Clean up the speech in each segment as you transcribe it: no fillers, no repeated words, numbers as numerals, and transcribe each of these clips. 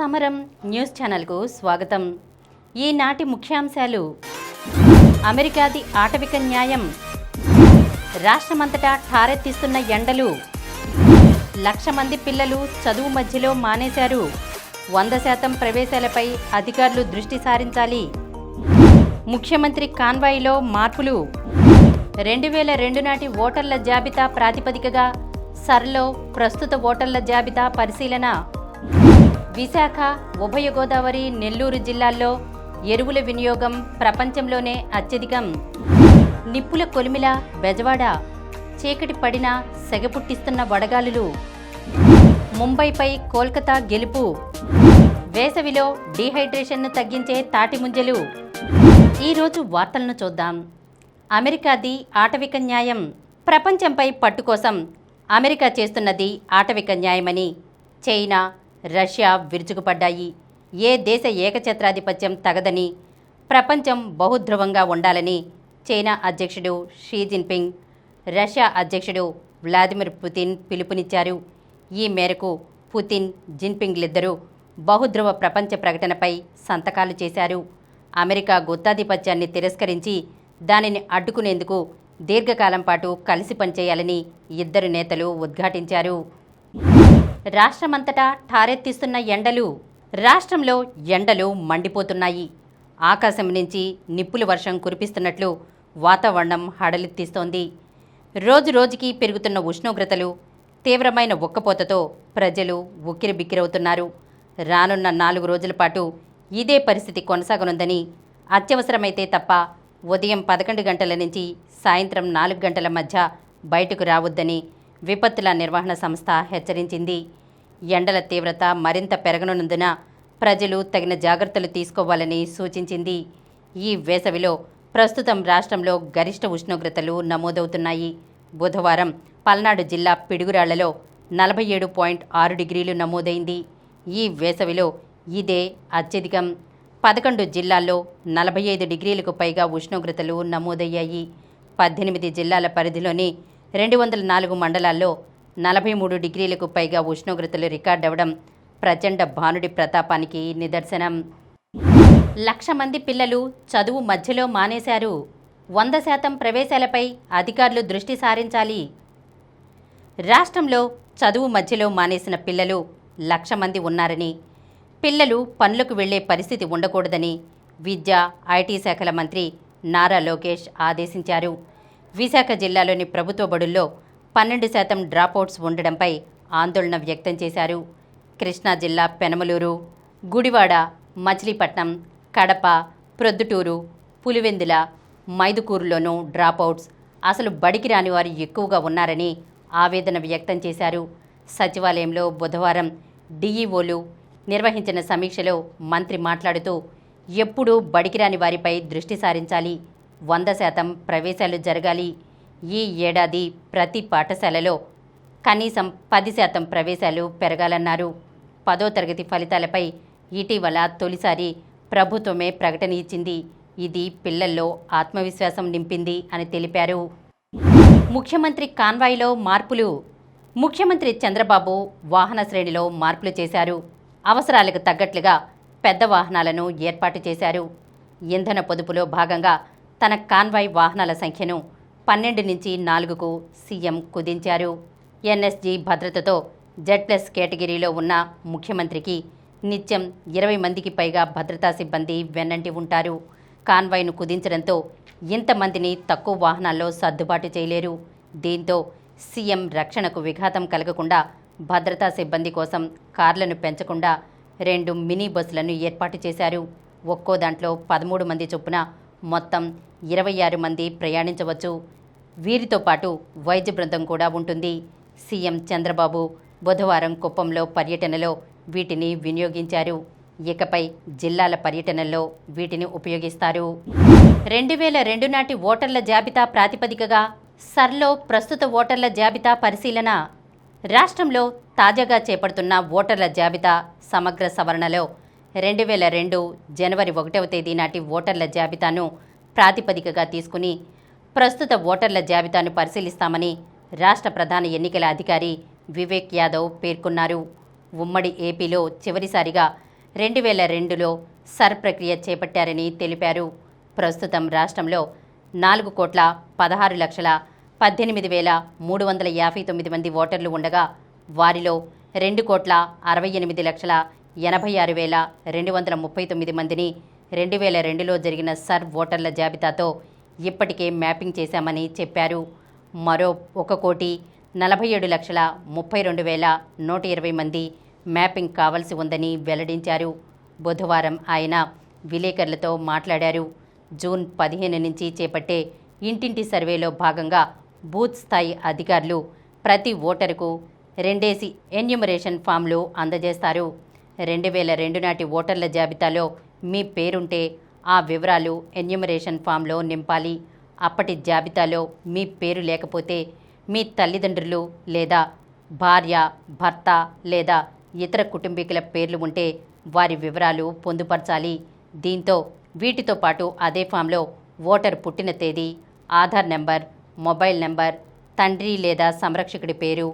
సమరం న్యూస్ ఛానల్కు స్వాగతం. ఈనాటి ముఖ్యాంశాలు: అమెరికాది ఆటవిక న్యాయం, రాష్ట్రమంతటా ఠారెత్తిస్తున్న ఎండలు, 1,00,000 మంది పిల్లలు చదువు మధ్యలో మానేశారు, 100% ప్రవేశాలపై అధికారులు దృష్టి సారించాలి, ముఖ్యమంత్రి కాన్వాయ్లో మార్పులు, 2002 నాటి ఓటర్ల జాబితా ప్రాతిపదికగా సర్లో ప్రస్తుత ఓటర్ల జాబితా పరిశీలన, విశాఖ, ఉభయ గోదావరి, నెల్లూరు జిల్లాల్లో ఎరువుల వినియోగం ప్రపంచంలోనే అత్యధికం, నిప్పుల కొలిమిల బెజవాడ, చీకటి పడినా సెగపుట్టిస్తున్న వడగాలులు, ముంబైపై కోల్కతా గెలుపు, వేసవిలో డీహైడ్రేషన్ను తగ్గించే తాటిముంజలు. ఈరోజు వార్తలను చూద్దాం. అమెరికాది ఆటవిక న్యాయం. ప్రపంచంపై పట్టు కోసం అమెరికా చేస్తున్నది ఆటవిక న్యాయమని చైనా, రష్యా విరుచుకుపడ్డాయి. ఏ దేశ ఏకఛత్రాధిపత్యం తగదని, ప్రపంచం బహుధ్రువంగా ఉండాలని చైనా అధ్యక్షుడు షీ జిన్పింగ్, రష్యా అధ్యక్షుడు వ్లాదిమిర్ పుతిన్ పిలుపునిచ్చారు. ఈ మేరకు పుతిన్, జిన్పింగ్లిద్దరూ బహుధ్రువ ప్రపంచ ప్రకటనపై సంతకాలు చేశారు. అమెరికా గుత్తాధిపత్యాన్ని తిరస్కరించి దానిని అడ్డుకునేందుకు దీర్ఘకాలం పాటు కలిసి పనిచేయాలని ఇద్దరు నేతలు ఉద్ఘాటించారు. రాష్ట్రమంతటా ఠారెత్తిస్తున్న ఎండలు. రాష్ట్రంలో ఎండలు మండిపోతున్నాయి. ఆకాశం నుంచి నిప్పుల వర్షం కురిపిస్తున్నట్లు వాతావరణం హడలెత్తిస్తోంది. రోజురోజుకి పెరుగుతున్న ఉష్ణోగ్రతలు, తీవ్రమైన ఉక్కపోతతో ప్రజలు ఉక్కిరిబిక్కిరవుతున్నారు. రానున్న 4 రోజుల పాటు ఇదే పరిస్థితి కొనసాగనుందని, అత్యవసరమైతే తప్ప ఉదయం 11 గంటల నుంచి సాయంత్రం 4 గంటల మధ్య బయటకు రావద్దని విపత్తుల నిర్వహణ సంస్థ హెచ్చరించింది. ఎండల తీవ్రత మరింత పెరగనున్నందున ప్రజలు తగిన జాగ్రత్తలు తీసుకోవాలని సూచించింది. ఈ వేసవిలో ప్రస్తుతం రాష్ట్రంలో గరిష్ట ఉష్ణోగ్రతలు నమోదవుతున్నాయి. బుధవారం పల్నాడు జిల్లా పిడుగురాళ్లలో 47.6 డిగ్రీలు నమోదైంది. ఈ వేసవిలో ఇదే అత్యధికం. 11 జిల్లాల్లో 45 డిగ్రీలకు పైగా ఉష్ణోగ్రతలు నమోదయ్యాయి. 18 జిల్లాల పరిధిలోని 204 మండలాల్లో 43 డిగ్రీలకు పైగా ఉష్ణోగ్రతలు రికార్డవడం ప్రచండ భానుడి ప్రతాపానికి నిదర్శనం. 1,00,000 మంది పిల్లలు చదువు మధ్యలో మానేశారు, 100% ప్రవేశాలపై అధికారులు దృష్టి సారించాలి. రాష్ట్రంలో చదువు మధ్యలో మానేసిన పిల్లలు 1,00,000 మంది ఉన్నారని, పిల్లలు పనులకు వెళ్లే పరిస్థితి ఉండకూడదని విద్యా, ఐటీ శాఖల మంత్రి నారా లోకేష్ ఆదేశించారు. విశాఖ జిల్లాలోని ప్రభుత్వ బడుల్లో 12% డ్రాపౌట్స్ ఉండడంపై ఆందోళన వ్యక్తం చేశారు. కృష్ణా జిల్లా పెనమలూరు, గుడివాడ, మచిలీపట్నం, కడప, ప్రొద్దుటూరు, పులివెందుల, మైదుకూరులోనూ డ్రాపౌట్స్, అసలు బడికి రాని వారు ఎక్కువగా ఉన్నారని ఆవేదన వ్యక్తం చేశారు. సచివాలయంలో బుధవారం డీఈఓలు నిర్వహించిన సమీక్షలో మంత్రి మాట్లాడుతూ, ఎప్పుడూ బడికి రాని వారిపై దృష్టి సారించాలి, 100% ప్రవేశాలు జరగాలి. ఈ ఏడాది ప్రతి పాఠశాలలో కనీసం 10% ప్రవేశాలు పెరగాలన్నారు. 10వ తరగతి ఫలితాలపై ఇటీవల తొలిసారి ప్రభుత్వమే ప్రకటన ఇచ్చింది. ఇది పిల్లల్లో ఆత్మవిశ్వాసం నింపింది అని తెలిపారు. ముఖ్యమంత్రి కాన్వాయ్లో మార్పులు. ముఖ్యమంత్రి చంద్రబాబు వాహన శ్రేణిలో మార్పులు చేశారు. అవసరాలకు తగ్గట్లుగా పెద్ద వాహనాలను ఏర్పాటు చేశారు. ఇంధన పొదుపులో భాగంగా తన కాన్వాయ్ వాహనాల సంఖ్యను 12 నుంచి 4కు సీఎం కుదించారు. ఎన్ఎస్జీ భద్రతతో జెడ్+ కేటగిరీలో ఉన్న ముఖ్యమంత్రికి నిత్యం 20 మందికి పైగా భద్రతా సిబ్బంది వెన్నంటి ఉంటారు. కాన్వాయ్ను కుదించడంతో ఇంతమందిని తక్కువ వాహనాల్లో సర్దుబాటు చేయలేరు. దీంతో సీఎం రక్షణకు విఘాతం కలగకుండా భద్రతా సిబ్బంది కోసం కార్లను పెంచకుండా 2 మినీ బస్సులను ఏర్పాటు చేశారు. ఒక్కో దాంట్లో 13 మంది చొప్పున మొత్తం 26 మంది ప్రయాణించవచ్చు. వీరితో పాటు వైద్య బృందం కూడా ఉంటుంది. సీఎం చంద్రబాబు బుధవారం కుప్పంలో పర్యటనలో వీటిని వినియోగించారు. ఇకపై జిల్లాల పర్యటనల్లో వీటిని ఉపయోగిస్తారు. 2002 నాటి ఓటర్ల జాబితా ప్రాతిపదికగా సర్లో ప్రస్తుత ఓటర్ల జాబితా పరిశీలన. రాష్ట్రంలో తాజాగా చేపడుతున్న ఓటర్ల జాబితా సమగ్ర సవరణలో 2002 జనవరి 1వ తేదీ నాటి ఓటర్ల జాబితాను ప్రాతిపదికగా తీసుకుని ప్రస్తుత ఓటర్ల జాబితాను పరిశీలిస్తామని రాష్ట్ర ప్రధాన ఎన్నికల అధికారి వివేక్ యాదవ్ పేర్కొన్నారు. ఉమ్మడి ఏపీలో చివరిసారిగా 2002లో సర్ ప్రక్రియ చేపట్టారని తెలిపారు. ప్రస్తుతం రాష్ట్రంలో 4,16,18,359 మంది ఓటర్లు ఉండగా వారిలో 2,68,86,239 మందిని 2002లో జరిగిన సర్ ఓటర్ల జాబితాతో ఇప్పటికే మ్యాపింగ్ చేశామని చెప్పారు. మరో 1,47,32,120 మంది మ్యాపింగ్ కావాల్సి ఉందని వెల్లడించారు. బుధవారం ఆయన విలేకరులతో మాట్లాడారు. జూన్ 15 నుంచి చేపట్టే ఇంటింటి సర్వేలో భాగంగా బూత్ స్థాయి అధికారులు ప్రతి ఓటరుకు 2 ఎన్యూమరేషన్ ఫామ్లు అందజేస్తారు. 2002 నాటి ఓటర్ల జాబితాలో మీ పేరుంటే ఆ వివరాలు ఎన్యూమరేషన్ ఫామ్లో నింపాలి. అప్పటి జాబితాలో మీ పేరు లేకపోతే మీ తల్లిదండ్రులు లేదా భార్య, భర్త లేదా ఇతర కుటుంబీకుల పేర్లు ఉంటే వారి వివరాలు పొందుపరచాలి. దీంతో వీటితో పాటు అదే ఫామ్లో ఓటర్ పుట్టిన తేదీ, ఆధార్ నెంబర్, మొబైల్ నెంబర్, తండ్రి లేదా సంరక్షకుడి పేరు,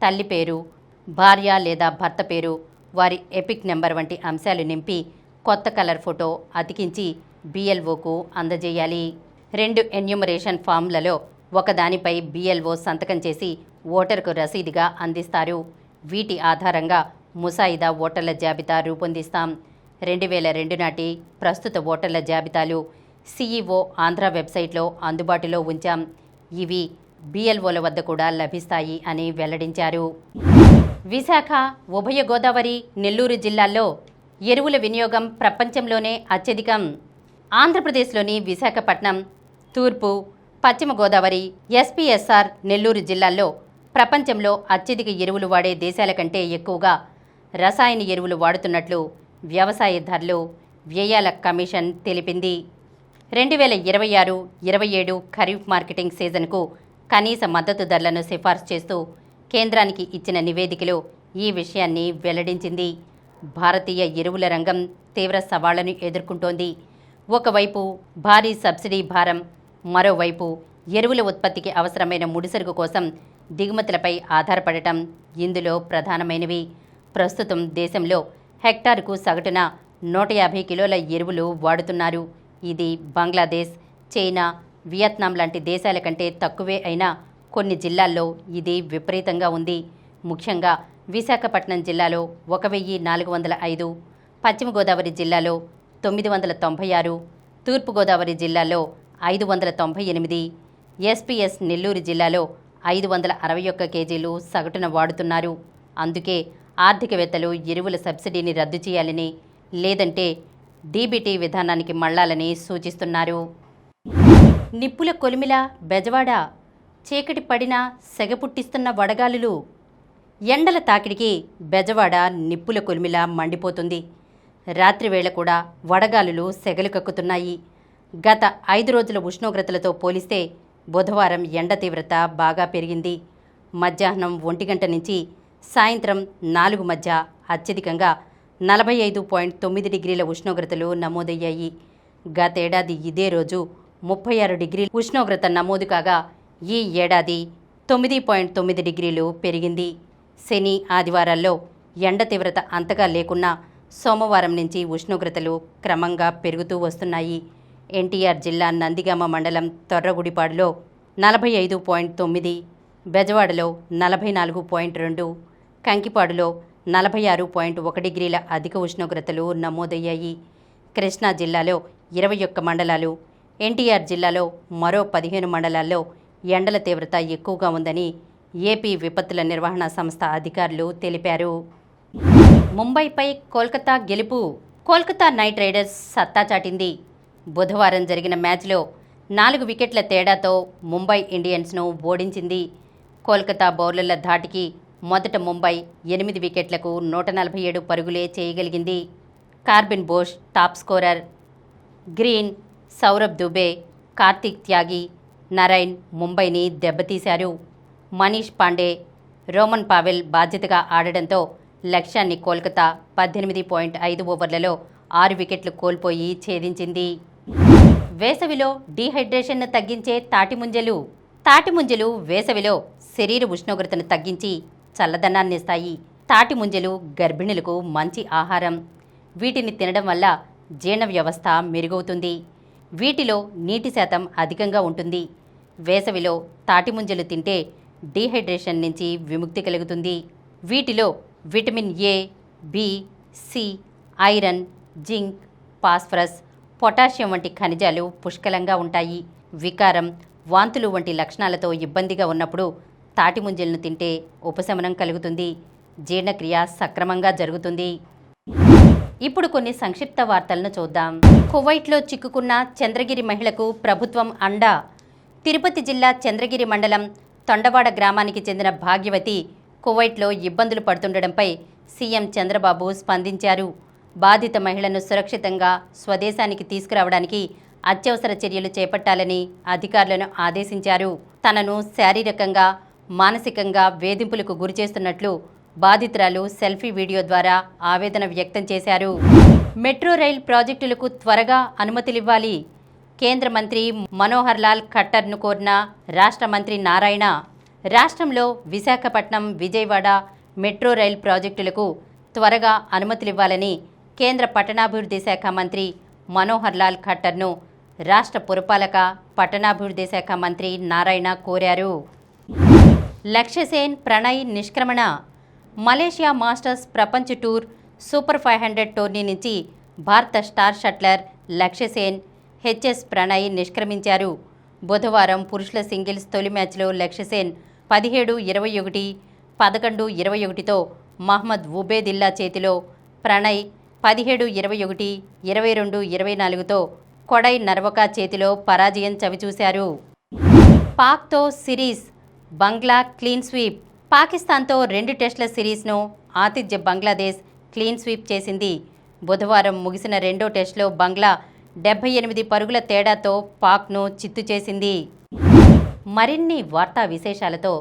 తల్లి పేరు, భార్య లేదా భర్త పేరు, వారి ఎపిక్ నెంబర్ వంటి అంశాలు నింపి కొత్త కలర్ ఫోటో అతికించి BLOకు అందజేయాలి. 2 ఎన్యూమరేషన్ ఫామ్లలో ఒకదానిపై BLO సంతకం చేసి ఓటరుకు రసీదుగా అందిస్తారు. వీటి ఆధారంగా ముసాయిదా ఓటర్ల జాబితా రూపొందిస్తాం. 2002 నాటి ప్రస్తుత ఓటర్ల జాబితాలు CEO ఆంధ్ర వెబ్సైట్లో అందుబాటులో ఉంచాం. ఇవి BLOల వద్ద కూడా లభిస్తాయి అని వెల్లడించారు. విశాఖ, ఉభయ గోదావరి, నెల్లూరు జిల్లాల్లో ఎరువుల వినియోగం ప్రపంచంలోనే అత్యధికం. ఆంధ్రప్రదేశ్లోని విశాఖపట్నం, తూర్పు, పశ్చిమ గోదావరి, SPSR, నెల్లూరు జిల్లాల్లో ప్రపంచంలో అత్యధిక ఎరువులు వాడే దేశాల కంటే ఎక్కువగా రసాయన ఎరువులు వాడుతున్నట్లు వ్యవసాయదారులు వ్యయాల కమిషన్ తెలిపింది. 2026-27 ఖరీఫ్ మార్కెటింగ్ సీజన్కు కనీస మద్దతు ధరలను సిఫార్సు చేస్తూ కేంద్రానికి ఇచ్చిన నివేదికలో ఈ విషయాన్ని వెల్లడించింది. భారతీయ ఎరువుల రంగం తీవ్ర సవాళ్లను ఎదుర్కొంటోంది. ఒకవైపు భారీ సబ్సిడీ భారం, మరోవైపు ఎరువుల ఉత్పత్తికి అవసరమైన ముడిసరుకు కోసం దిగుమతులపై ఆధారపడటం ఇందులో ప్రధానమైనవి. ప్రస్తుతం దేశంలో హెక్టారుకు సగటున 150 కిలోల ఎరువులు వాడుతున్నారు. ఇది బంగ్లాదేశ్, చైనా, వియత్నాం లాంటి దేశాల కంటే తక్కువే అయినా కొన్ని జిల్లాల్లో ఇది విపరీతంగా ఉంది. ముఖ్యంగా విశాఖపట్నం జిల్లాలో 1,405, పశ్చిమ గోదావరి జిల్లాలో 996, తూర్పుగోదావరి జిల్లాలో 598, SPS నెల్లూరు జిల్లాలో 561 కేజీలు సగటున వాడుతున్నారు. అందుకే ఆర్థికవేత్తలు ఎరువుల సబ్సిడీని రద్దు చేయాలని, లేదంటే DBT విధానానికి మళ్లాలని సూచిస్తున్నారు. నిప్పుల కొలిమిల బెజవాడ, చీకటి పడినా సెగపుట్టిస్తున్న వడగాలులు. ఎండల తాకిడికి బెజవాడ నిప్పుల కొలిమిలా మండిపోతుంది. రాత్రివేళ కూడా వడగాలులు సెగలు కక్కుతున్నాయి. గత 5 రోజుల ఉష్ణోగ్రతలతో పోలిస్తే బుధవారం ఎండ తీవ్రత బాగా పెరిగింది. మధ్యాహ్నం 1 గంట నుంచి సాయంత్రం 4 మధ్య అత్యధికంగా 45.9 డిగ్రీల ఉష్ణోగ్రతలు నమోదయ్యాయి. గతేడాది ఇదే రోజు 36 డిగ్రీల ఉష్ణోగ్రత నమోదు కాగా ఈ ఏడాది 9.9 డిగ్రీలు పెరిగింది. శని, ఆదివారాల్లో ఎండ తీవ్రత అంతగా లేకున్నా సోమవారం నుంచి ఉష్ణోగ్రతలు క్రమంగా పెరుగుతూ వస్తున్నాయి. NTR జిల్లా నందిగామ మండలం తొర్రగుడిపాడులో 45.9, బెజవాడలో 44.2, కంకిపాడులో 46.1 డిగ్రీల అధిక ఉష్ణోగ్రతలు నమోదయ్యాయి. కృష్ణా జిల్లాలో 21 మండలాలు, NTR జిల్లాలో మరో 15 మండలాల్లో ఎండల తీవ్రత ఎక్కువగా ఉందని ఏపీ విపత్తుల నిర్వహణ సంస్థ అధికారులు తెలిపారు. ముంబైపై కోల్కతా గెలుపు. కోల్కతా నైట్ రైడర్స్ సత్తా చాటింది. బుధవారం జరిగిన మ్యాచ్లో 4 వికెట్ల తేడాతో ముంబై ఇండియన్స్ను ఓడించింది. కోల్కతా బౌలర్ల ధాటికి మొదట ముంబై 8 వికెట్లకు 147 పరుగులే చేయగలిగింది. Corbin Bosch top scorer. Green, Saurabh Dubey, Kartik Tyagi, Narine ముంబైని దెబ్బతీశారు. మనీష్ పాండే, రోమన్ పావెల్ బాధ్యతగా ఆడడంతో లక్ష్యాన్ని కోల్కతా 18.5 ఓవర్లలో 6 వికెట్లు కోల్పోయి ఛేదించింది. వేసవిలో డీహైడ్రేషన్ను తగ్గించే తాటిముంజలు. తాటిముంజలు వేసవిలో శరీర ఉష్ణోగ్రతను తగ్గించి చల్లదనాన్నిస్తాయి. తాటిముంజలు గర్భిణులకు మంచి ఆహారం. వీటిని తినడం వల్ల జీర్ణ వ్యవస్థ మెరుగవుతుంది. వీటిలో నీటి శాతం అధికంగా ఉంటుంది. వేసవిలో తాటిముంజలు తింటే డీహైడ్రేషన్ నుంచి విముక్తి కలుగుతుంది. వీటిలో vitamin A, B, C, iron, zinc, phosphorus, potassium వంటి ఖనిజాలు పుష్కలంగా ఉంటాయి. వికారం, వాంతులు వంటి లక్షణాలతో ఇబ్బందిగా ఉన్నప్పుడు తాటిముంజలను తింటే ఉపశమనం కలుగుతుంది. జీర్ణక్రియ సక్రమంగా జరుగుతుంది. ఇప్పుడు కొన్ని సంక్షిప్త వార్తలను చూద్దాం. కువైట్లో చిక్కుకున్న చంద్రగిరి మహిళకు ప్రభుత్వం అండా. తిరుపతి జిల్లా చంద్రగిరి మండలం తొండవాడ గ్రామానికి చెందిన భాగ్యవతి కువైట్లో ఇబ్బందులు పడుతుండడంపై సీఎం చంద్రబాబు స్పందించారు. బాధిత మహిళను సురక్షితంగా స్వదేశానికి తీసుకురావడానికి అత్యవసర చర్యలు చేపట్టాలని అధికారులను ఆదేశించారు. తనను శారీరకంగా, మానసికంగా వేధింపులకు గురిచేస్తున్నట్లు బాధితురాలు సెల్ఫీ వీడియో ద్వారా ఆవేదన వ్యక్తం చేశారు. మెట్రో రైల్ ప్రాజెక్టులకు త్వరగా అనుమతులివ్వాలి. కేంద్ర మంత్రి మనోహర్ లాల్ ఖట్టర్ను కోరిన రాష్ట్ర మంత్రి నారాయణ రాష్ట్రంలో విశాఖపట్నం, విజయవాడ మెట్రో రైల్ ప్రాజెక్టులకు త్వరగా అనుమతులివ్వాలని కేంద్ర పట్టణాభివృద్ధి శాఖ మంత్రి మనోహర్ లాల్ ఖట్టర్ను రాష్ట్ర పురపాలక, పట్టణాభివృద్ధి శాఖ మంత్రి నారాయణ కోరారు. లక్ష్యసేన్, ప్రణయ్ నిష్క్రమణ. మలేషియా మాస్టర్స్ ప్రపంచ టూర్ సూపర్ 500 టోర్నీ నుంచి భారత star shuttler Lakshya Sen, HS Pranay నిష్క్రమించారు. బుధవారం పురుషుల సింగిల్స్ తొలి మ్యాచ్లో లక్ష్యసేన్ 17-21, 11-21తో మహ్మద్ ఉబేదిల్లా చేతిలో, ప్రణయ్ 17-21, 22-24తో కొడై నర్వకా చేతిలో పరాజయం చవిచూశారు. పాక్తో సిరీస్, బంగ్లా క్లీన్ స్వీప్. పాకిస్తాన్తో 2 టెస్టుల సిరీస్ను ఆతిథ్య బంగ్లాదేశ్ క్లీన్ స్వీప్ చేసింది. బుధవారం ముగిసిన రెండో టెస్టులో బంగ్లా 78 పరుగుల తేడాతో పాక్ను చిత్తు చేసింది. మరిన్ని వార్తా విశేషాలతో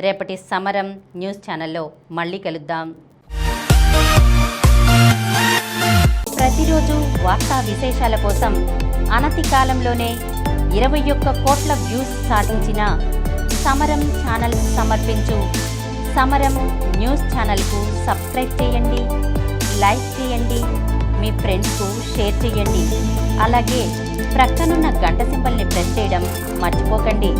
రేపటి సమరం న్యూస్ ఛానల్లో మళ్ళీ కలుద్దాం. ప్రతిరోజు వార్తా విశేషాల కోసం అనతి కాలంలోనే 21 కోట్ల వ్యూస్ సాధించిన సమరం ఛానల్ సమర్పించు సమరం న్యూస్ ఛానల్కు సబ్స్క్రైబ్ చేయండి, లైక్ చేయండి, మీ ఫ్రెండ్స్కు షేర్ చేయండి. అలాగే ప్రక్కనున్న గంట సింబల్ని ప్రెస్ చేయడం మర్చిపోకండి.